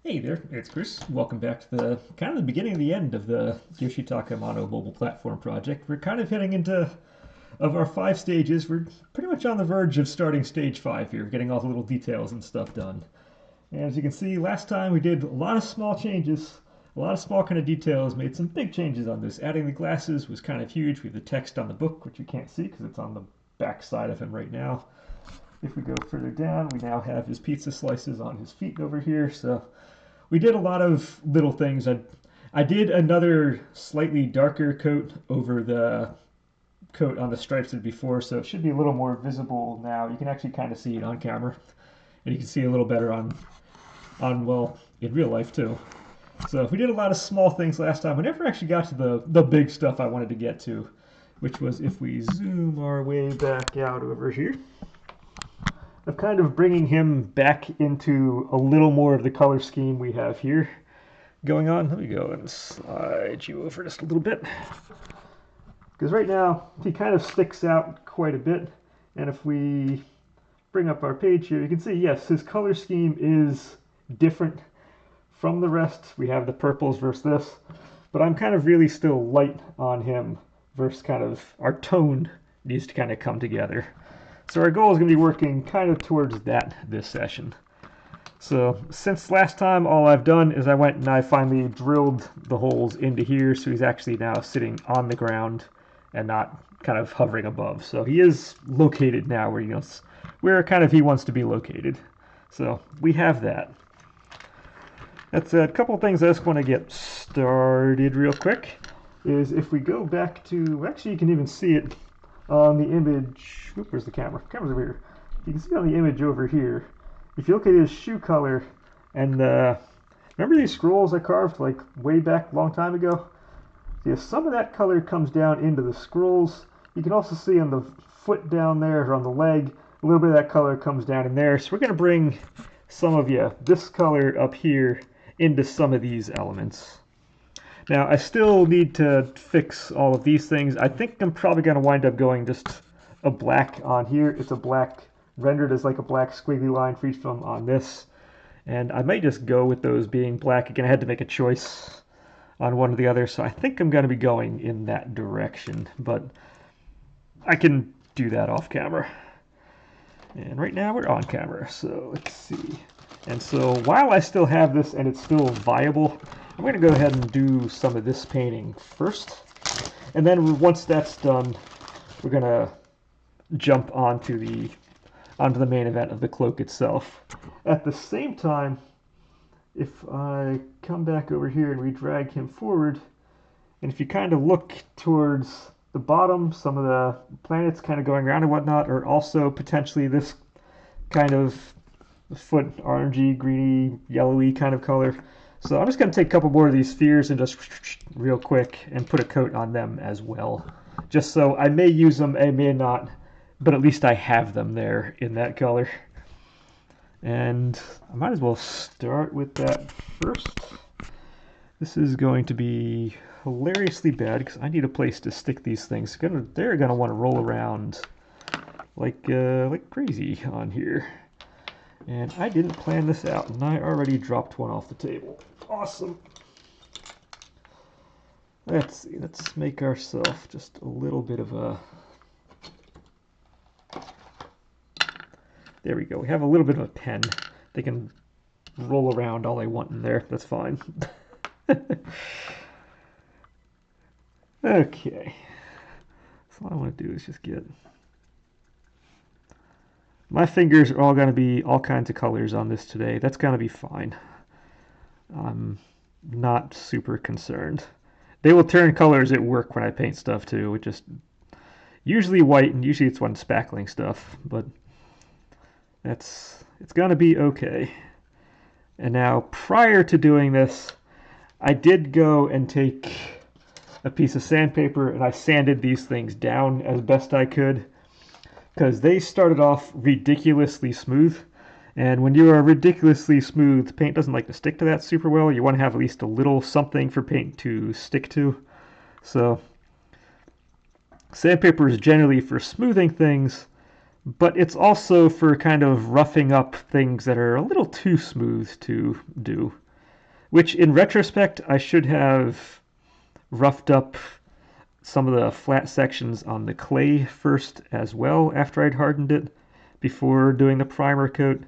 Hey there, it's Chris. Welcome back to the kind of the beginning of the end of the Yoshitaka Mono mobile platform project. We're kind of heading into of our 5 stages. We're pretty much on the verge of starting stage 5 here, getting all the little details and stuff done. And as you can see, last time we did a lot of small changes, a lot of small kind of details, made some big changes on this. Adding the glasses was kind of huge. We have the text on the book, which you can't see because it's on the back side of him right now. If we go further down, we now have his pizza slices on his feet over here. So we did a lot of little things. I did another slightly darker coat over the coat on the stripes as before, so it should be a little more visible now. You can actually kind of see it on camera, and you can see a little better on well in real life too. So we did a lot of small things last time. We never actually got to the big stuff I wanted to get to, which was if we zoom our way back out over here of kind of bringing him back into a little more of the color scheme we have here going on. Let me go and slide you over just a little bit. Because right now, he kind of sticks out quite a bit. And if we bring up our page here, you can see, yes, his color scheme is different from the rest. We have the purples versus this. But I'm kind of really still light on him versus kind of our tone needs to kind of come together. So our goal is going to be working kind of towards that this session. So since last time, all I've done is I went and I finally drilled the holes into here, so he's actually now sitting on the ground and not kind of hovering above. So he is located now where kind of he wants to be located. So we have that. That's a couple of things I just want to get started real quick. Is if we go back to, actually you can even see it on the image. Oop, where's the camera? Camera's over here. You can see it on the image over here. If you look at his shoe color, and remember these scrolls I carved like way back a long time ago? See, some of that color comes down into the scrolls. You can also see on the foot down there, or on the leg, a little bit of that color comes down in there. So we're going to bring some of this color up here into some of these elements. Now, I still need to fix all of these things. I think I'm probably going to wind up going just a black on here. It's a black rendered as like a black squiggly line for each of them on this. And I might just go with those being black. Again, I had to make a choice on one or the other, so I think I'm going to be going in that direction. But I can do that off camera. And right now we're on camera, so let's see. And so while I still have this and it's still viable, I'm going to go ahead and do some of this painting first. And then once that's done, we're going to jump onto the main event of the cloak itself. At the same time, if I come back over here and we drag him forward, and if you kind of look towards the bottom, some of the planets kind of going around and whatnot are also potentially this kind of foot orangey, greeny, yellowy kind of color. So I'm just going to take a couple more of these spheres and just real quick and put a coat on them as well. Just so I may use them, I may not, but at least I have them there in that color. And I might as well start with that first. This is going to be hilariously bad because I need a place to stick these things. They're going to want to roll around like crazy on here. And I didn't plan this out, and I already dropped one off the table. Awesome. Let's see, let's make ourselves just a little bit of a... There we go. We have a little bit of a pen. They can roll around all they want in there. That's fine. Okay. So all I want to do is just get... My fingers are all going to be all kinds of colors on this today. That's going to be fine. I'm not super concerned. They will turn colors at work when I paint stuff too, which is usually white, and usually it's when spackling stuff, but it's going to be okay. And now, prior to doing this, I did go and take a piece of sandpaper and I sanded these things down as best I could, because they started off ridiculously smooth, and when you are ridiculously smooth, paint doesn't like to stick to that super well. You want to have at least a little something for paint to stick to. So sandpaper is generally for smoothing things, but it's also for kind of roughing up things that are a little too smooth to do. which in retrospect I should have roughed up some of the flat sections on the clay first as well after I'd hardened it before doing the primer coat,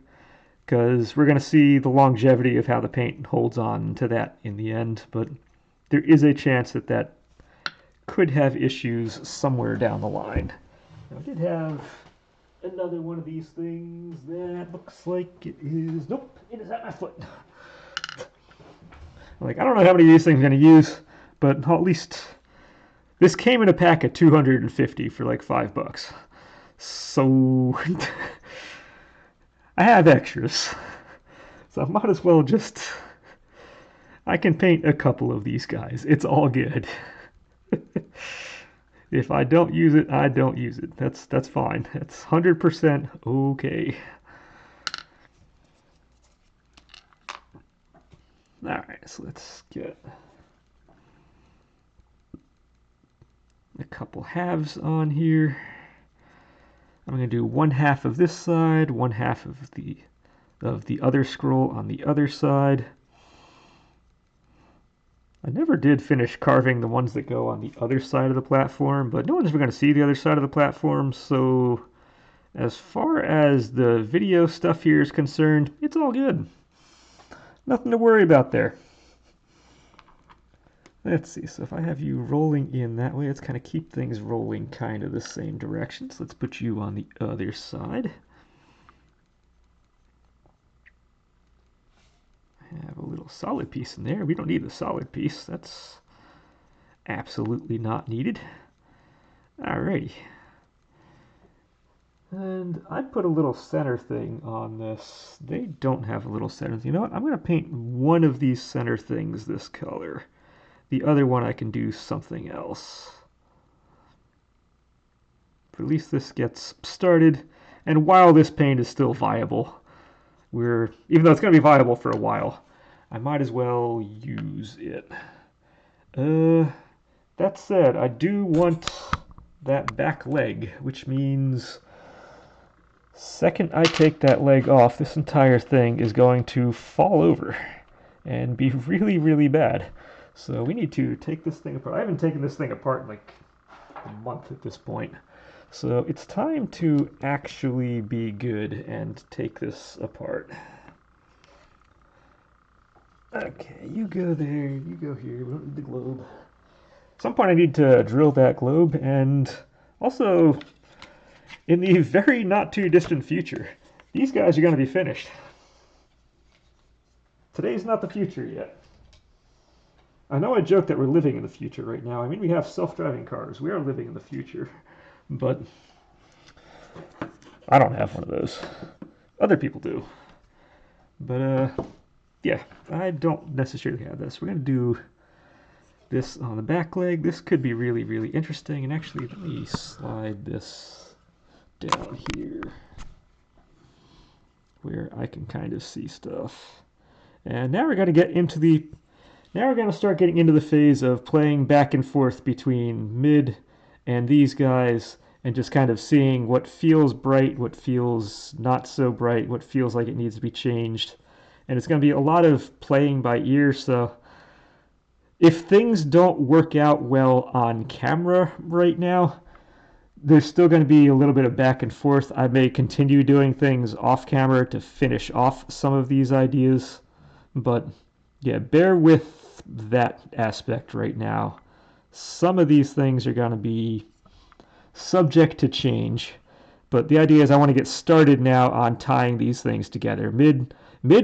because we're going to see the longevity of how the paint holds on to that in the end, but there is a chance that that could have issues somewhere down the line. Now, I did have another one of these things that looks like it is, nope, it is at my foot. Like, I don't know how many of these things I'm going to use, but at least this came in a pack of 250 for like $5. So I have extras. So I might as well just, I can paint a couple of these guys. It's all good. If I don't use it, I don't use it. That's fine. That's 100% okay. Alright, so let's get a couple halves on here. I'm going to do one half of this side, one half of the other scroll on the other side. I never did finish carving the ones that go on the other side of the platform, but no one's ever going to see the other side of the platform, so as far as the video stuff here is concerned, it's all good. Nothing to worry about there. Let's see, so if I have you rolling in that way, let's kind of keep things rolling kind of the same direction. So let's put you on the other side. I have a little solid piece in there. We don't need the solid piece. That's absolutely not needed. Alrighty. And I put a little center thing on this. They don't have a little center. You know what? I'm going to paint one of these center things this color. The other one I can do something else. But at least this gets started. And while this paint is still viable, even though it's going to be viable for a while, I might as well use it. That said, I do want that back leg, which means second I take that leg off, this entire thing is going to fall over and be really, really bad. So we need to take this thing apart. I haven't taken this thing apart in like a month at this point. So it's time to actually be good and take this apart. Okay, you go there, you go here, we don't need the globe. At some point I need to drill that globe, and also in the very not too distant future, these guys are going to be finished. Today's not the future yet. I know I joke that we're living in the future right now. I mean, we have self-driving cars. We are living in the future. But I don't have one of those. Other people do. But, yeah, I don't necessarily have this. We're going to do this on the back leg. This could be really, really interesting. And actually, let me slide this down here where I can kind of see stuff. And now we're going to get into the... Now we're going to start getting into the phase of playing back and forth between mid and these guys and just kind of seeing what feels bright, what feels not so bright, what feels like it needs to be changed. And it's going to be a lot of playing by ear, so if things don't work out well on camera right now, there's still going to be a little bit of back and forth. I may continue doing things off camera to finish off some of these ideas, but yeah, bear with that aspect right now. Some of these things are going to be subject to change, but the idea is I want to get started now on tying these things together. Mid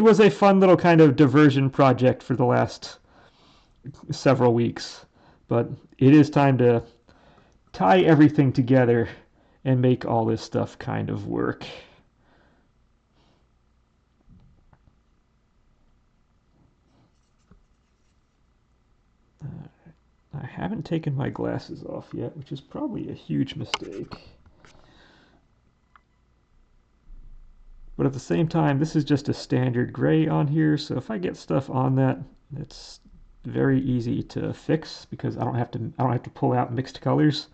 was a fun little kind of diversion project for the last several weeks, but it is time to tie everything together and make all this stuff kind of work. I haven't taken my glasses off yet, which is probably a huge mistake. But at the same time, this is just a standard gray on here, so if I get stuff on that, it's very easy to fix because I don't have to pull out mixed colors.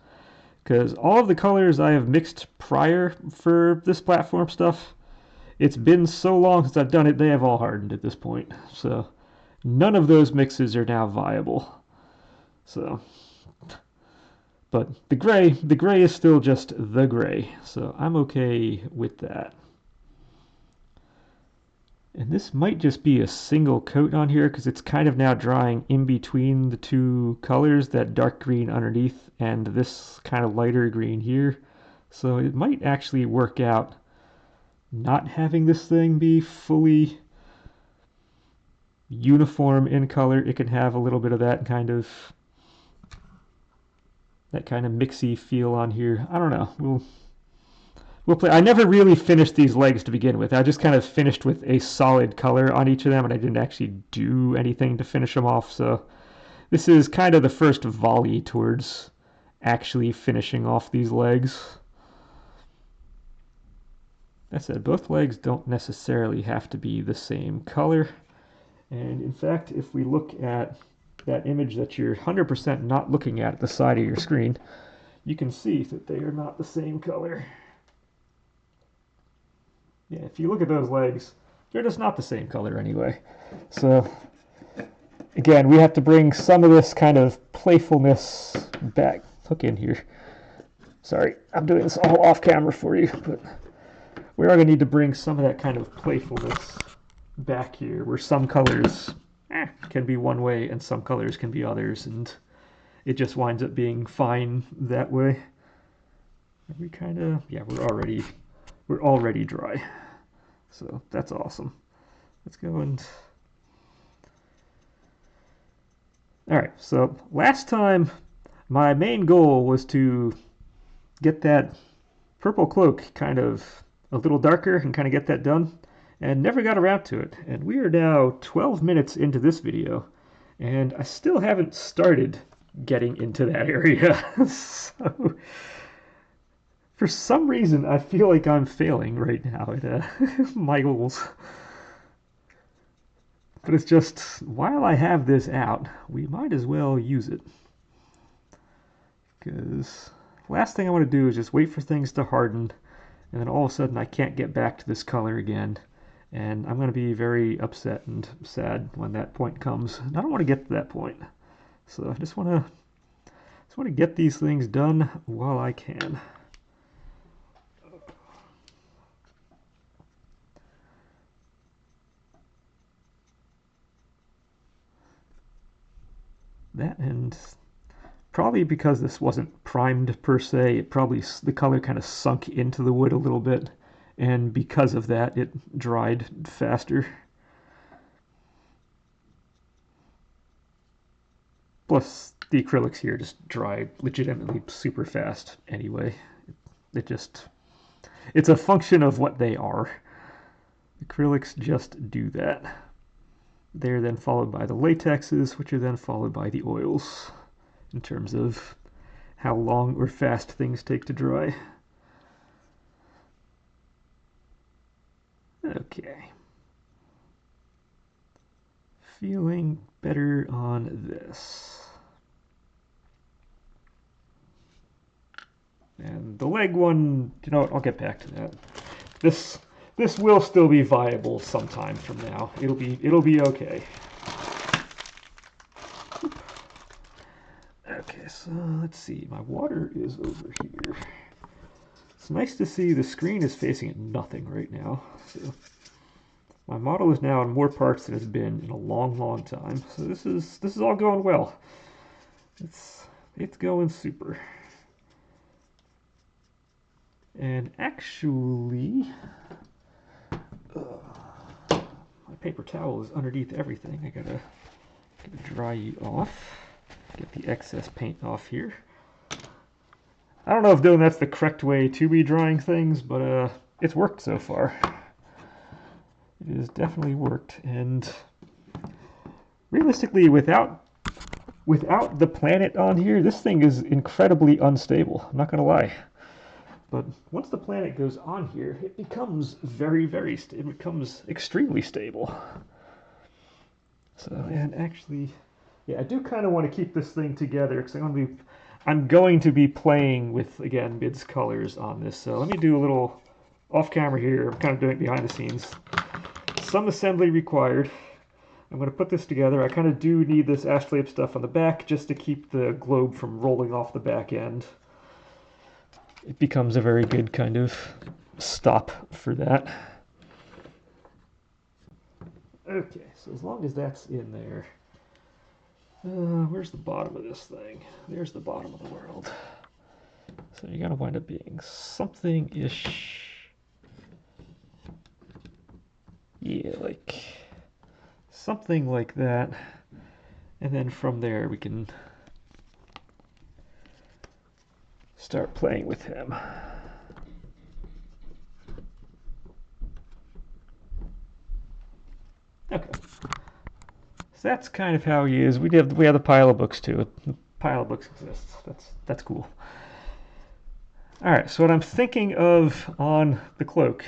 Because all of the colors I have mixed prior for this platform stuff, it's been so long since I've done it, they have all hardened at this point. So none of those mixes are now viable. So, but the gray is still just the gray, so I'm okay with that. And this might just be a single coat on here because it's kind of now drying in between the two colors, that dark green underneath and this kind of lighter green here. So it might actually work out not having this thing be fully uniform in color. It can have a little bit of that kind of mixy feel on here. I don't know. We'll play. I never really finished these legs to begin with. I just kind of finished with a solid color on each of them, and I didn't actually do anything to finish them off. So this is kind of the first volley towards actually finishing off these legs. That said, both legs don't necessarily have to be the same color. And in fact, if we look at that image that you're 100% not looking at the side of your screen, you can see that they are not the same color. Yeah, if you look at those legs, they're just not the same color anyway. So, again, we have to bring some of this kind of playfulness back. Hook in here. Sorry, I'm doing this all off camera for you, but we're going to need to bring some of that kind of playfulness back here, where some colors can be one way and some colors can be others, and it just winds up being fine that way. We kind of, yeah, we're already dry, so that's awesome. Let's go and all right, so last time my main goal was to get that purple cloak kind of a little darker and kind of get that done, and never got around to it. And we are now 12 minutes into this video, and I still haven't started getting into that area. So for some reason, I feel like I'm failing right now at my goals. But it's just, while I have this out, we might as well use it. Because last thing I want to do is just wait for things to harden, and then all of a sudden I can't get back to this color again. And I'm going to be very upset and sad when that point comes. And I don't want to get to that point. So I just want to get these things done while I can. That, and probably because this wasn't primed per se, it probably, the color kind of sunk into the wood a little bit, and because of that it dried faster. Plus the acrylics here just dry legitimately super fast anyway. It's a function of what they are. Acrylics just do that. They're then followed by the latexes, which are then followed by the oils, in terms of how long or fast things take to dry. Okay. Feeling better on this. And the leg one, you know what, I'll get back to that. This will still be viable sometime from now. It'll be okay. Okay, so let's see. My water is over here. It's nice to see the screen is facing at nothing right now. So my model is now in more parts than it's been in a long, long time. So this is all going well. It's going super. And actually, my paper towel is underneath everything. I gotta dry you off. Get the excess paint off here. I don't know if doing that's the correct way to be drying things, but it's worked so far. It has definitely worked, and realistically, without the planet on here, this thing is incredibly unstable. I'm not gonna lie. But once the planet goes on here, it becomes it becomes extremely stable. So, and actually, yeah, I do kind of want to keep this thing together because I'm going to be playing with, again, mids colors on this. So let me do a little off camera here. I'm kind of doing it behind the scenes. Some assembly required. I'm going to put this together. I kind of do need this astrolabe stuff on the back just to keep the globe from rolling off the back end. It becomes a very good kind of stop for that. Okay, so as long as that's in there, where's the bottom of this thing? There's the bottom of the world. So you're gonna wind up being something-ish. Yeah, like something like that. And then from there we can start playing with him. Okay. So that's kind of how he is. We have the pile of books too. The pile of books exists. That's cool. All right. So what I'm thinking of on the cloak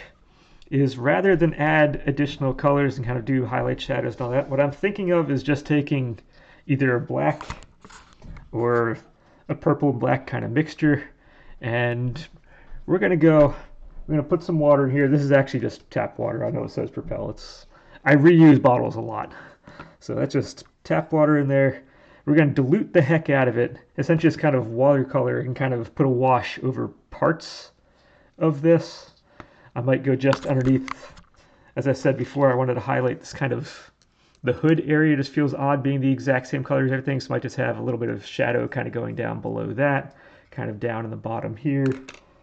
is rather than add additional colors and kind of do highlight shadows and all that, what I'm thinking of is just taking either a black or a purple and black kind of mixture, and we're gonna put some water in here. This is actually just tap water. I know it says Propel. I reuse bottles a lot. So that's just tap water in there. We're going to dilute the heck out of it. Essentially just kind of watercolor and kind of put a wash over parts of this. I might go just underneath. As I said before, I wanted to highlight this kind of, the hood area just feels odd being the exact same color as everything. So I might just have a little bit of shadow kind of going down below that, kind of down in the bottom here.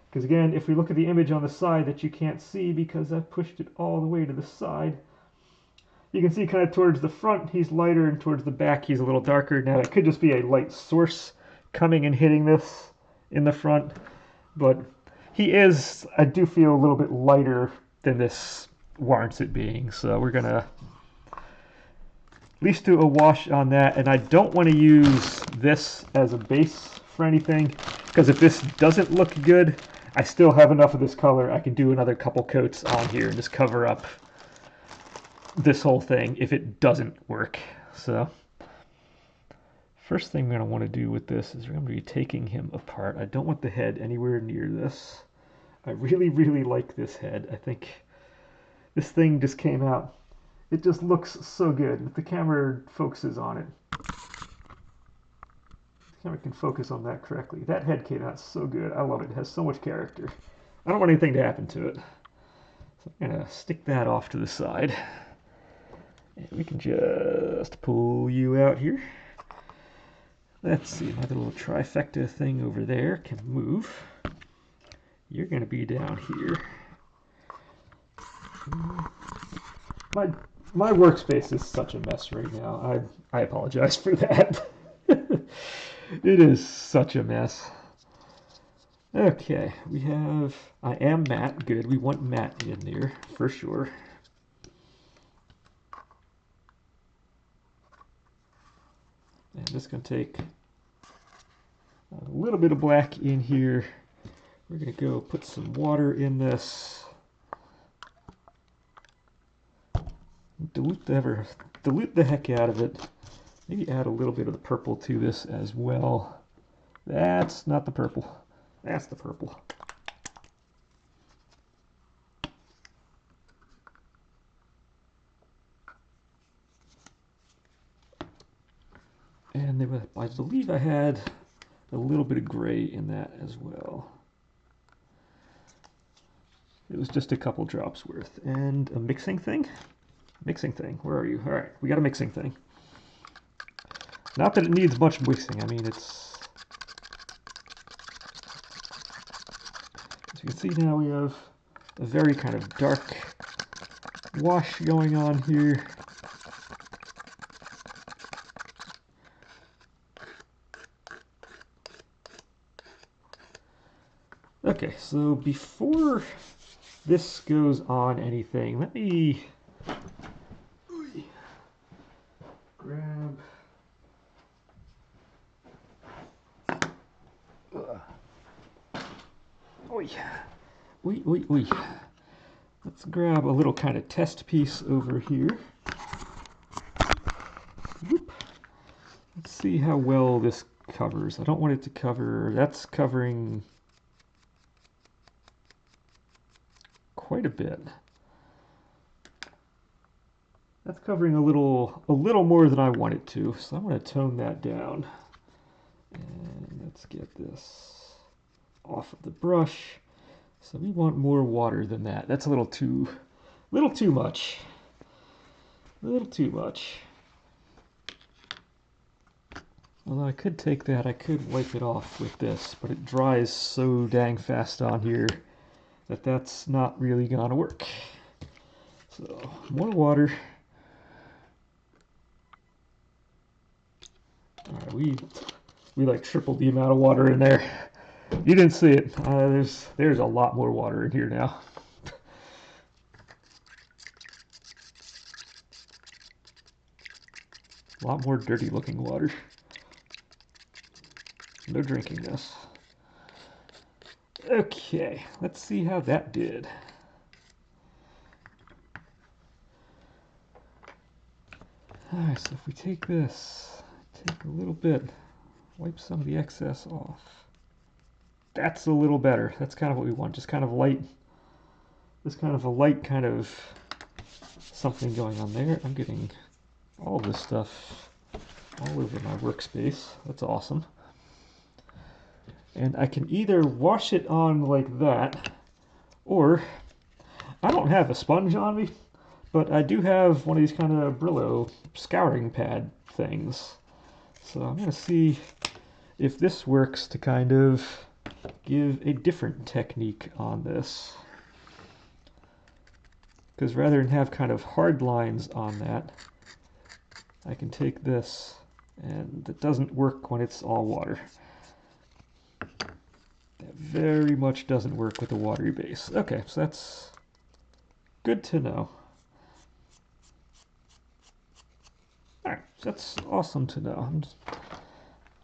Because again, if we look at the image on the side that you can't see because I pushed it all the way to the side, you can see kind of towards the front he's lighter and towards the back he's a little darker. Now that could just be a light source coming and hitting this in the front, but he is, I do feel, a little bit lighter than this warrants it being. So we're going to at least do a wash on that, and I don't want to use this as a base for anything, because if this doesn't look good, I still have enough of this color. I can do another couple coats on here and just cover up this whole thing if it doesn't work. So first thing we're going to want to do with this is we're going to be taking him apart. I don't want the head anywhere near this. I really, really like this head. I think this thing just came out. It just looks so good. If the camera focuses on it, the camera can focus on that correctly. That head came out so good. I love it. It has so much character. I don't want anything to happen to it. So I'm going to stick that off to the side. And we can just pull you out here. Let's see, my little trifecta thing over there can move. You're going to be down here. My workspace is such a mess right now. I apologize for that. It is such a mess. Okay, we have, I am matte. Good, we want matte in there for sure. And just going to take a little bit of black in here. We're going to go put some water in this. Dilute the heck out of it. Maybe add a little bit of the purple to this as well. That's not the purple. That's the purple. And there was, I believe I had a little bit of gray in that as well. It was just a couple drops worth. And a mixing thing? Mixing thing, where are you? All right, we got a mixing thing. Not that it needs much mixing. I mean, it's... As you can see now, we have a very kind of dark wash going on here. Okay, so before this goes on anything, let me grab... Oi. Oi, oi, oi. Let's grab a little kind of test piece over here. Whoop. Let's see how well this covers. I don't want it to cover... That's covering quite a bit. That's covering a little more than I want it to, so I'm going to tone that down. And let's get this off of the brush. So we want more water than that. That's a little too much. A little too much. Although I could take that, I could wipe it off with this, but it dries so dang fast on here that that's not really gonna work. So, more water. Alright, we like tripled the amount of water in there. You didn't see it. There's a lot more water in here now. A lot more dirty looking water. No drinking this. Okay, let's see how that did. Alright, so if we take this, take a little bit, wipe some of the excess off. That's a little better. That's kind of what we want. Just kind of light, this kind of a light kind of something going on there. I'm getting all this stuff all over my workspace. That's awesome. And I can either wash it on like that, or I don't have a sponge on me, but I do have one of these kind of Brillo scouring pad things. So I'm going to see if this works to kind of give a different technique on this. Because rather than have kind of hard lines on that, I can take this, and it doesn't work when it's all water. That very much doesn't work with a watery base. Okay, so that's good to know. Alright, that's awesome to know.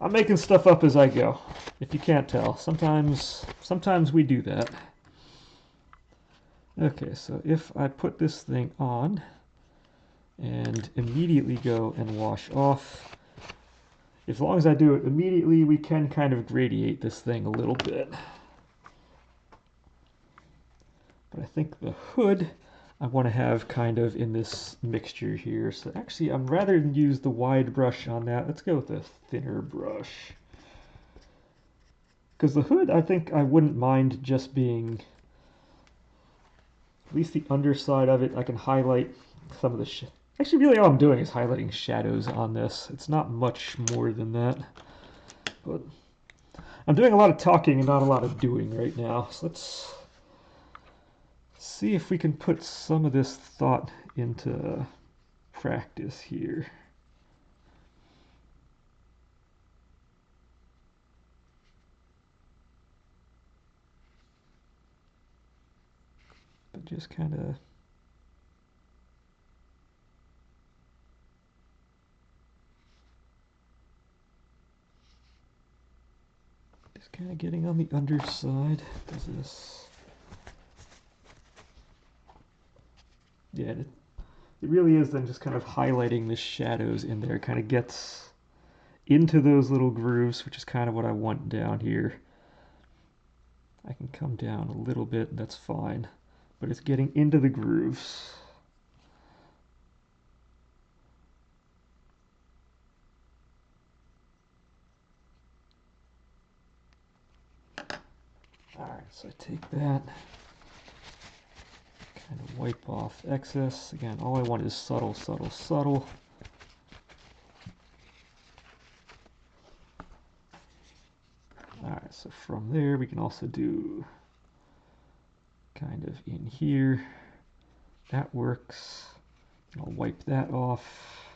I'm making stuff up as I go, if you can't tell. Sometimes we do that. Okay, so if I put this thing on and immediately go and wash off, as long as I do it immediately, we can kind of gradiate this thing a little bit. But I think the hood I want to have kind of in this mixture here. So actually, rather than use the wide brush on that, let's go with a thinner brush. Because the hood, I think I wouldn't mind just being, at least the underside of it, I can highlight some of the actually, really all I'm doing is highlighting shadows on this. It's not much more than that. But I'm doing a lot of talking and not a lot of doing right now. So let's see if we can put some of this thought into practice here. But just kind of getting on the underside. Does this? Yeah, it really is then just kind of highlighting the shadows in there. Kind of gets into those little grooves, which is kind of what I want down here. I can come down a little bit, that's fine. But it's getting into the grooves. Alright, so I take that, kind of wipe off excess. Again, all I want is subtle, subtle, subtle. Alright, so from there we can also do kind of in here. That works. I'll wipe that off.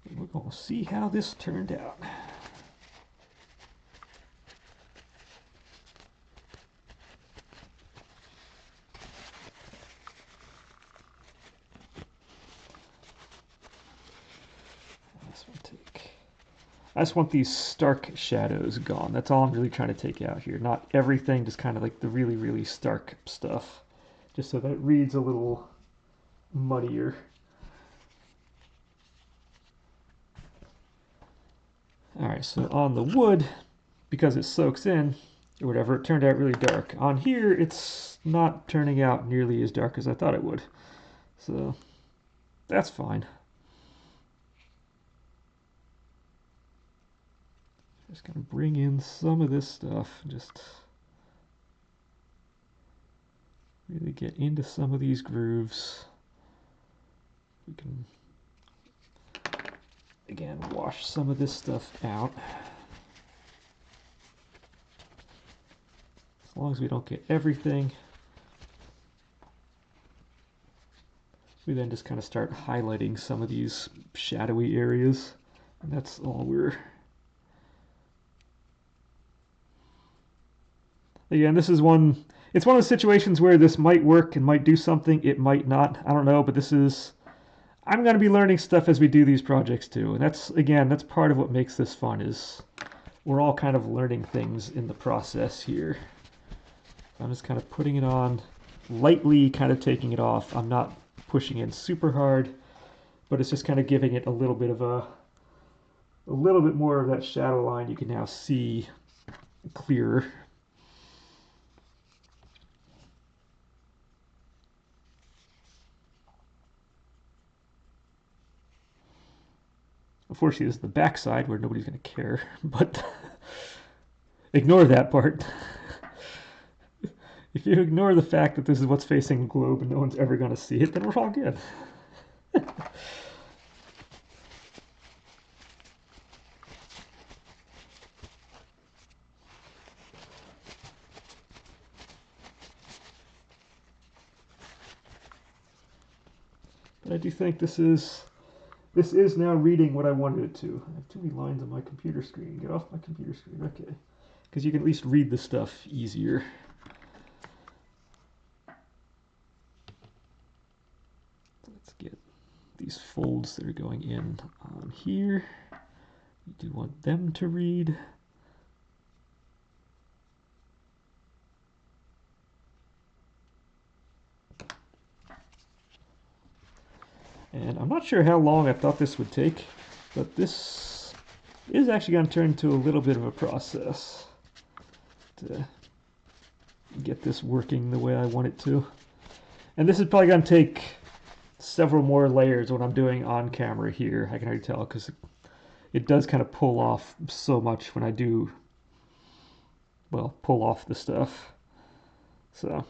And we're going to see how this turned out. I just want these stark shadows gone. That's all I'm really trying to take out here. Not everything, just kind of like the really, really stark stuff. Just so that it reads a little muddier. All right, so on the wood, because it soaks in, or whatever, it turned out really dark. On here, it's not turning out nearly as dark as I thought it would. So that's fine. Just gonna bring in some of this stuff, just really get into some of these grooves. We can, again, wash some of this stuff out. As long as we don't get everything. We then just kind of start highlighting some of these shadowy areas. And that's all we're... Again, this is one... It's one of the situations where this might work and might do something. It might not. I don't know, but this is... I'm going to be learning stuff as we do these projects too. And that's, again, that's part of what makes this fun, is we're all kind of learning things in the process here. I'm just kind of putting it on, lightly kind of taking it off. I'm not pushing in super hard, but it's just kind of giving it a little bit more of that shadow line you can now see clearer. Unfortunately, this is the back side where nobody's going to care, but ignore that part. If you ignore the fact that this is what's facing the globe and no one's ever going to see it, then we're all good. But I do think this is now reading what I wanted it to. I have too many lines on my computer screen. Get off my computer screen. Okay. Because you can at least read the stuff easier. Let's get these folds that are going in on here. We do want them to read. And I'm not sure how long I thought this would take, but this is actually going to turn into a little bit of a process to get this working the way I want it to. And this is probably going to take several more layers when I'm doing on camera here. I can already tell, because it does kind of pull off so much when I do, well, pull off the stuff. So,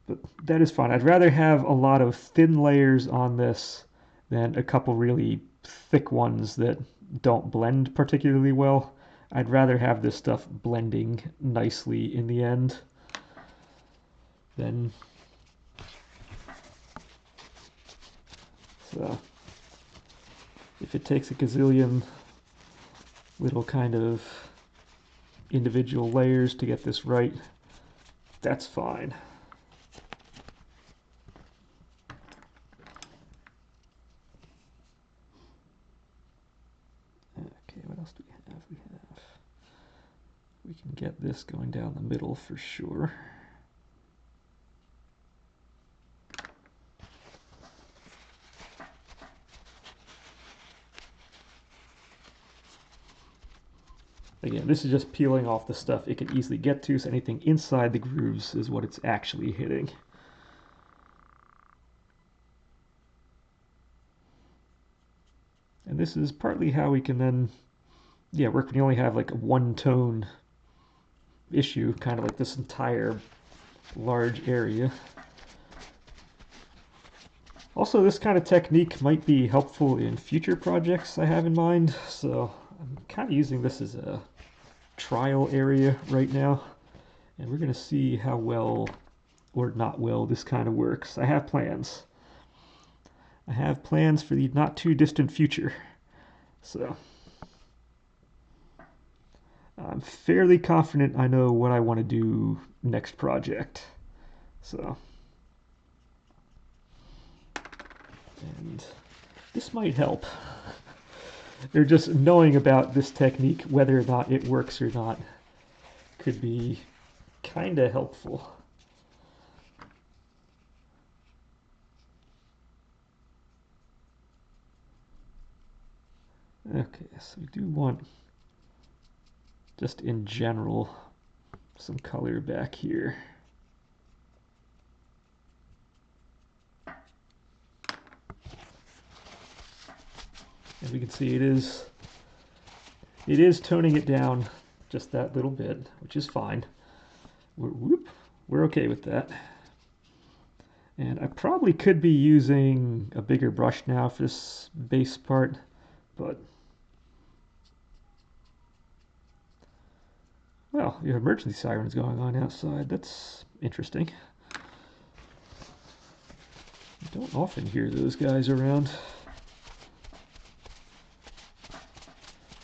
but that is fine. I'd rather have a lot of thin layers on this than a couple really thick ones that don't blend particularly well. I'd rather have this stuff blending nicely in the end than... So, if it takes a gazillion little kind of individual layers to get this right, that's fine. Okay, what else do we have? We can get this going down the middle for sure. Again, this is just peeling off the stuff it can easily get to, so anything inside the grooves is what it's actually hitting. And this is partly how we can then, work when you only have like a one-tone issue, kind of like this entire large area. Also, this kind of technique might be helpful in future projects I have in mind, so I'm kind of using this as a trial area right now, and we're going to see how well or not well this kind of works. I have plans. I have plans for the not too distant future, so I'm fairly confident I know what I want to do next project. So, and this might help. They're just knowing about this technique, whether or not it works or not, could be kind of helpful. Okay, so we do want, just in general, some color back here. And we can see it is toning it down just that little bit, which is fine. We're okay with that. And I probably could be using a bigger brush now for this base part, but well, you have emergency sirens going on outside. That's interesting. You don't often hear those guys around.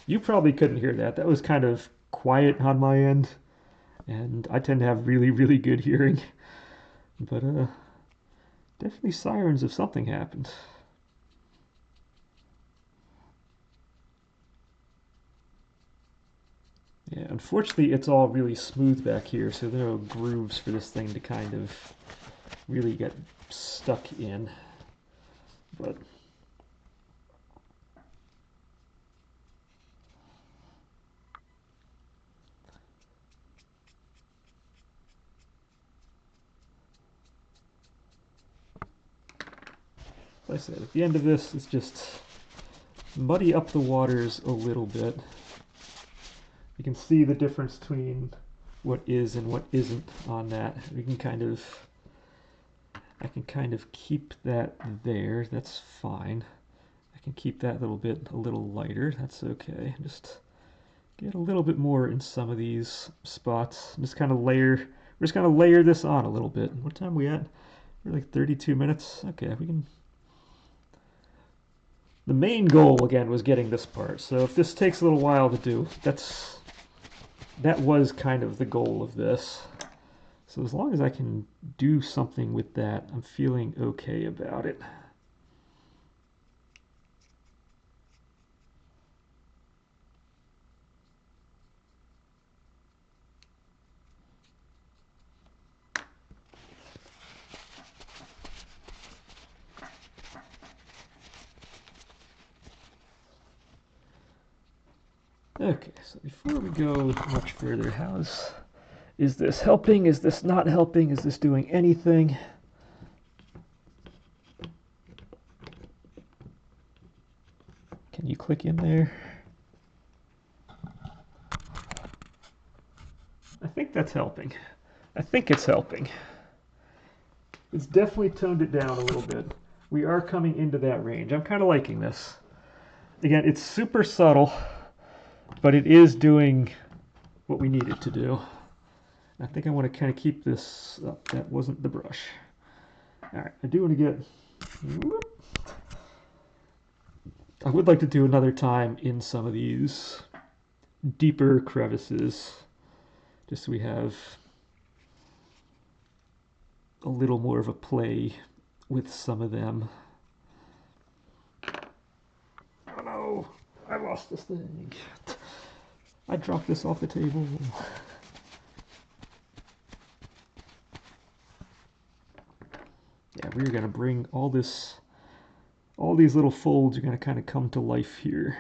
You probably couldn't hear that. That was kind of quiet on my end, and I tend to have really, really good hearing. But definitely sirens if something happened. Yeah, unfortunately it's all really smooth back here, so there are no grooves for this thing to kind of really get stuck in. But like I said, at the end of this, it's just muddy up the waters a little bit. You can see the difference between what is and what isn't on that. We can kind of, I can kind of keep that there. That's fine. I can keep that little bit a little lighter. That's okay. Just get a little bit more in some of these spots. Just kind of layer. We're just gonna layer this on a little bit. What time are we at? We're like 32 minutes. Okay, we can. The main goal again was getting this part. So if this takes a little while to do, that was kind of the goal of this. So as long as I can do something with that, I'm feeling okay about it. Okay, so before we go much further, is this helping? Is this not helping? Is this doing anything? Can you click in there? I think that's helping. I think it's helping. It's definitely toned it down a little bit. We are coming into that range. I'm kind of liking this. Again, it's super subtle, but it is doing what we need it to do. I think I want to kind of keep this up. That wasn't the brush. All right, I do want to get... I would like to do another time in some of these deeper crevices, just so we have a little more of a play with some of them. Oh no, I lost this thing. I dropped this off the table. Yeah, we're gonna bring all these little folds are gonna kind of come to life here.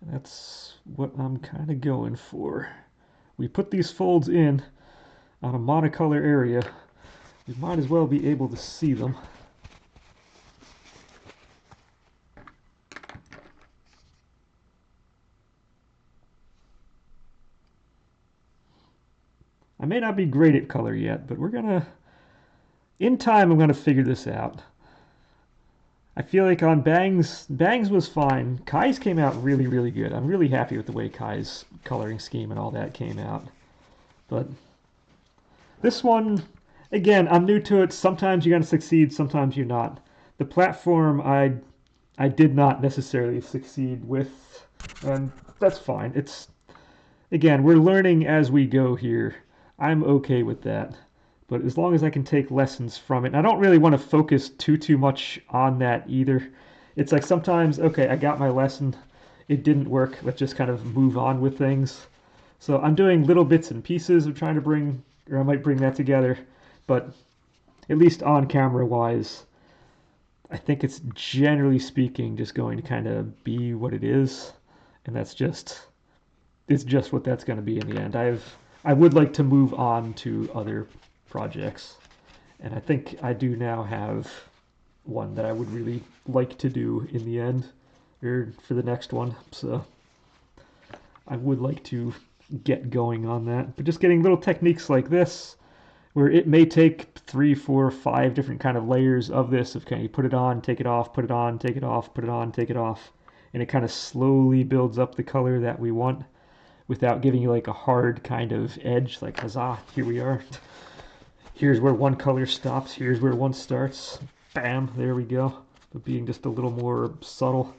And that's what I'm kind of going for. We put these folds in on a monocolor area, we might as well be able to see them. I may not be great at color yet, but we're gonna, in time, I'm gonna figure this out. I feel like on Bangs was fine. Kai's came out really, really good. I'm really happy with the way Kai's coloring scheme and all that came out. But this one, again, I'm new to it. Sometimes you're gonna succeed, sometimes you're not. The platform I did not necessarily succeed with, and that's fine. It's, again, we're learning as we go here. I'm okay with that. But as long as I can take lessons from it, and I don't really want to focus too much on that either. It's like sometimes, okay, I got my lesson, it didn't work, let's just kind of move on with things. So I'm doing little bits and pieces of trying to bring, or I might bring that together, but at least on camera wise, I think it's generally speaking just going to kind of be what it is, and it's just what that's going to be in the end. I would like to move on to other projects, and I think I do now have one that I would really like to do in the end, or for the next one. So I would like to get going on that. But just getting little techniques like this, where it may take 3, 4, 5 different kind of layers of this, of kind of you put it on, take it off, put it on, take it off, put it on, take it off, and it kind of slowly builds up the color that we want without giving you like a hard kind of edge, like huzzah, here we are. Here's where one color stops, here's where one starts. Bam, there we go. But being just a little more subtle.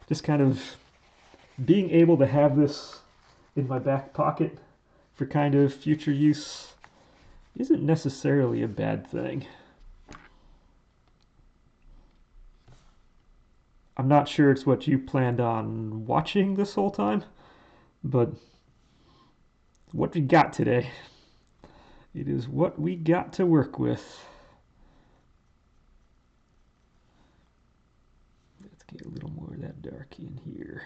Just kind of being able to have this in my back pocket for kind of future use isn't necessarily a bad thing. I'm not sure it's what you planned on watching this whole time, but what we got today. It is what we got to work with. Let's get a little more of that dark in here.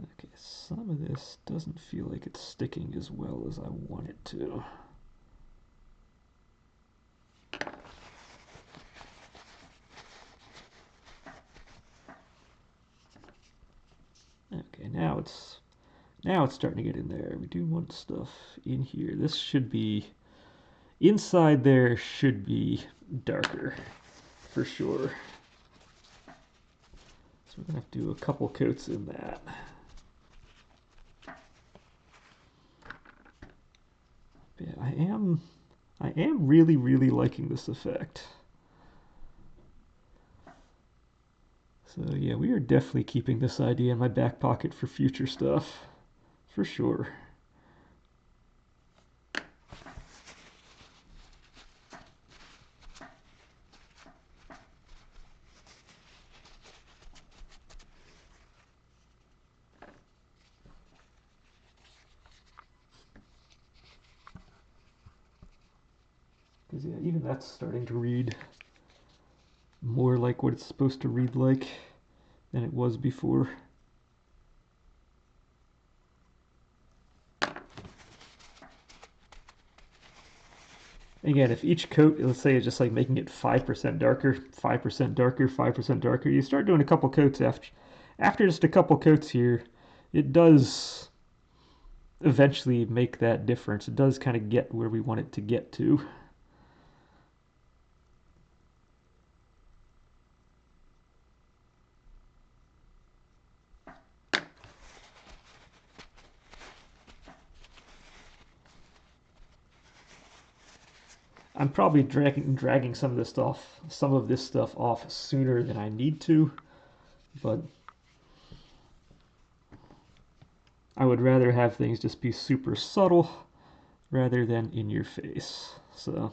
Okay, some of this doesn't feel like it's sticking as well as I want it to. Okay, now it's starting to get in there. We do want stuff in here. This should be inside there should be darker for sure. So we're gonna have to do a couple coats in that. But yeah, I am really, really liking this effect. So yeah, we are definitely keeping this idea in my back pocket for future stuff, for sure. Because yeah, even that's starting to read more like what it's supposed to read like than it was before. Again, if each coat, let's say, is just like making it 5% darker, 5% darker, 5% darker, you start doing a couple coats after just a couple coats here, it does eventually make that difference. It does kind of get where we want it to get to. I'm probably dragging some of this stuff off sooner than I need to, but I would rather have things just be super subtle rather than in your face. So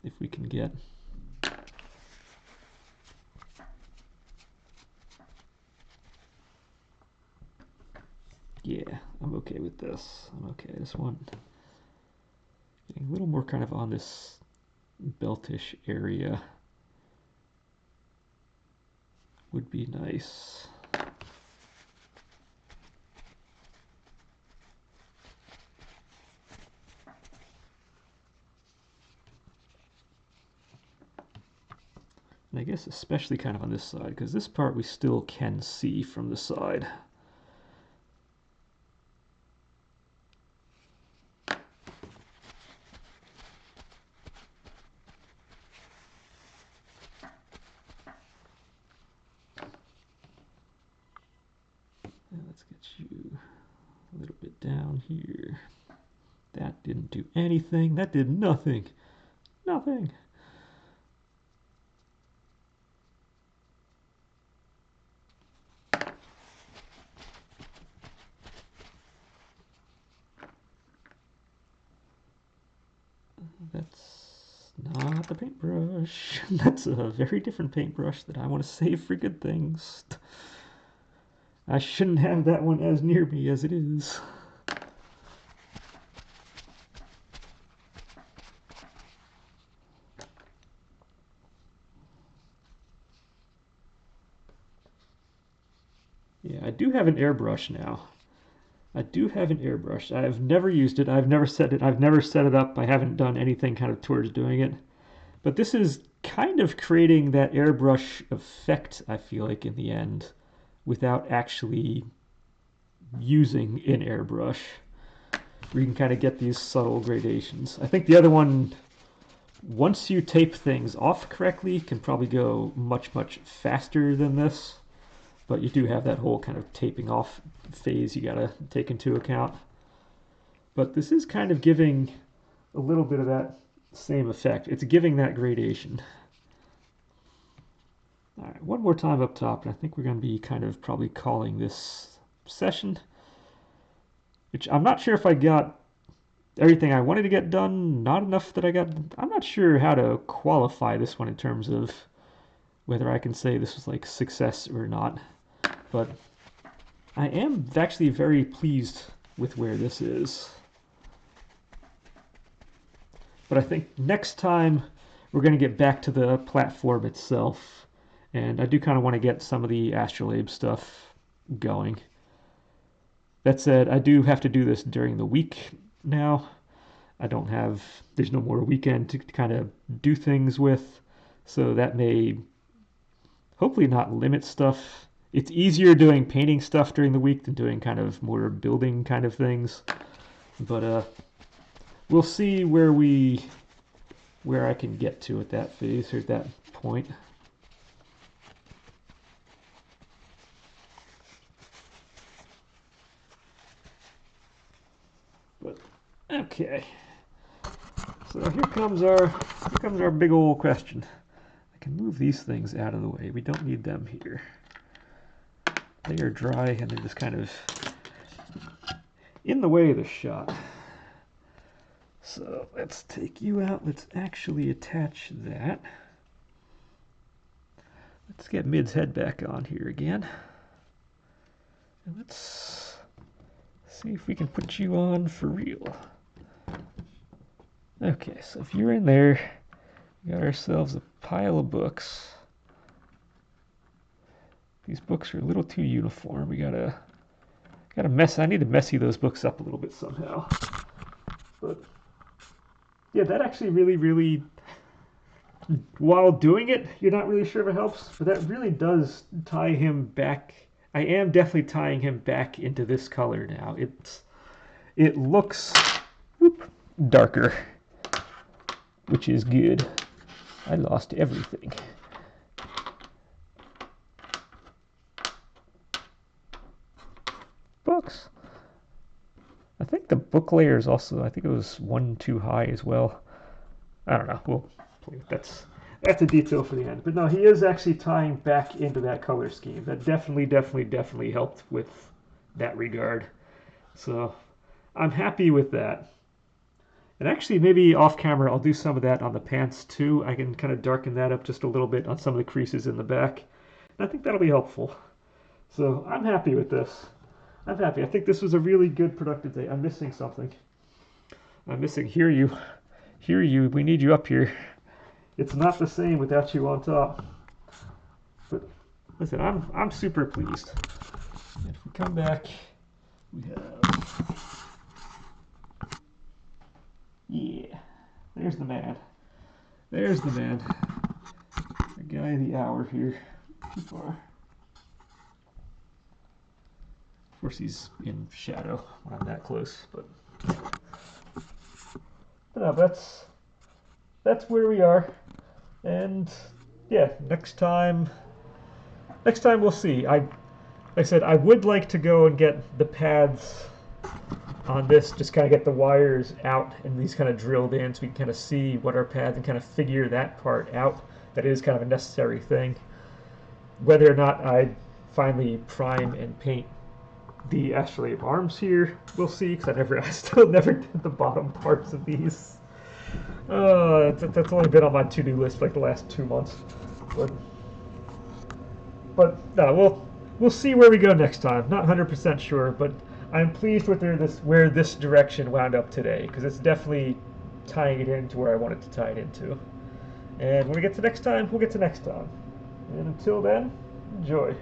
if we can get yeah, I'm okay with this. I'm okay. This one getting a little more kind of on this beltish area would be nice. And I guess especially kind of on this side, because this part we still can see from the side. And let's get you a little bit down here. That didn't do anything. That did nothing. Nothing. That's not the paintbrush. That's a very different paintbrush that I want to save for good things. I shouldn't have that one as near me as it is. Yeah, I do have an airbrush now. I do have an airbrush. I've never used it. I've never set it up. I haven't done anything kind of towards doing it. But this is kind of creating that airbrush effect, I feel like, in the end, without actually using an airbrush. Where you can kind of get these subtle gradations. I think the other one, once you tape things off correctly, can probably go much, much faster than this. But you do have that whole kind of taping off phase you gotta take into account. But this is kind of giving a little bit of that same effect. It's giving that gradation. All right, one more time up top, and I think we're going to be kind of probably calling this session, which I'm not sure if I got everything I wanted to get done, not enough that I got. I'm not sure how to qualify this one in terms of whether I can say this was like success or not. But I am actually very pleased with where this is. But I think next time we're going to get back to the platform itself. And I do kind of want to get some of the astrolabe stuff going. That said, I do have to do this during the week now. There's no more weekend to kind of do things with. So that may hopefully not limit stuff. It's easier doing painting stuff during the week than doing kind of more building kind of things. But we'll see where I can get to at that phase or at that point. But okay. So here comes our big old question. I can move these things out of the way. We don't need them here. They are dry and they're just kind of in the way of the shot. So let's take you out. Let's actually attach that. Let's get Mid's head back on here again. And let's see if we can put you on for real. Okay, so if you're in there, we got ourselves a pile of books. These books are a little too uniform. We gotta I need to messy those books up a little bit somehow. But yeah, that actually really, while doing it, you're not really sure if it helps, but that really does tie him back. I am definitely tying him back into this color now. It looks darker, which is good. I lost everything. Books. I think the book layer is also, I think it was one too high as well. I don't know. We'll play with that's a detail for the end. But no, he is actually tying back into that color scheme. That definitely helped with that regard. So I'm happy with that. And actually, maybe off camera, I'll do some of that on the pants too. I can kind of darken that up just a little bit on some of the creases in the back. And I think that'll be helpful. So I'm happy with this. I'm happy. I think this was a really good productive day. I'm missing something. I'm missing Hear You. Hear You. We need you up here. It's not the same without you on top. But listen, I'm super pleased. And if we come back, we have there's the man. There's the man. The guy of the hour here. Too far. Of course, he's in shadow when I'm that close, but no, that's where we are. And yeah, next time we'll see. Like I said, I would like to go and get the pads on this, just kind of get the wires out and these kind of drilled in so we can kind of see what our pads and kind of figure that part out. That is kind of a necessary thing. Whether or not I finally prime and paint the astrolabe arms here, we'll see, because I still never did the bottom parts of these. That's only been on my to-do list for like the last 2 months. But no, we'll see where we go next time. Not 100% sure, but I'm pleased with where this direction wound up today, because it's definitely tying it into where I want it to tie it into. And when we get to next time, we'll get to next time. And until then, enjoy.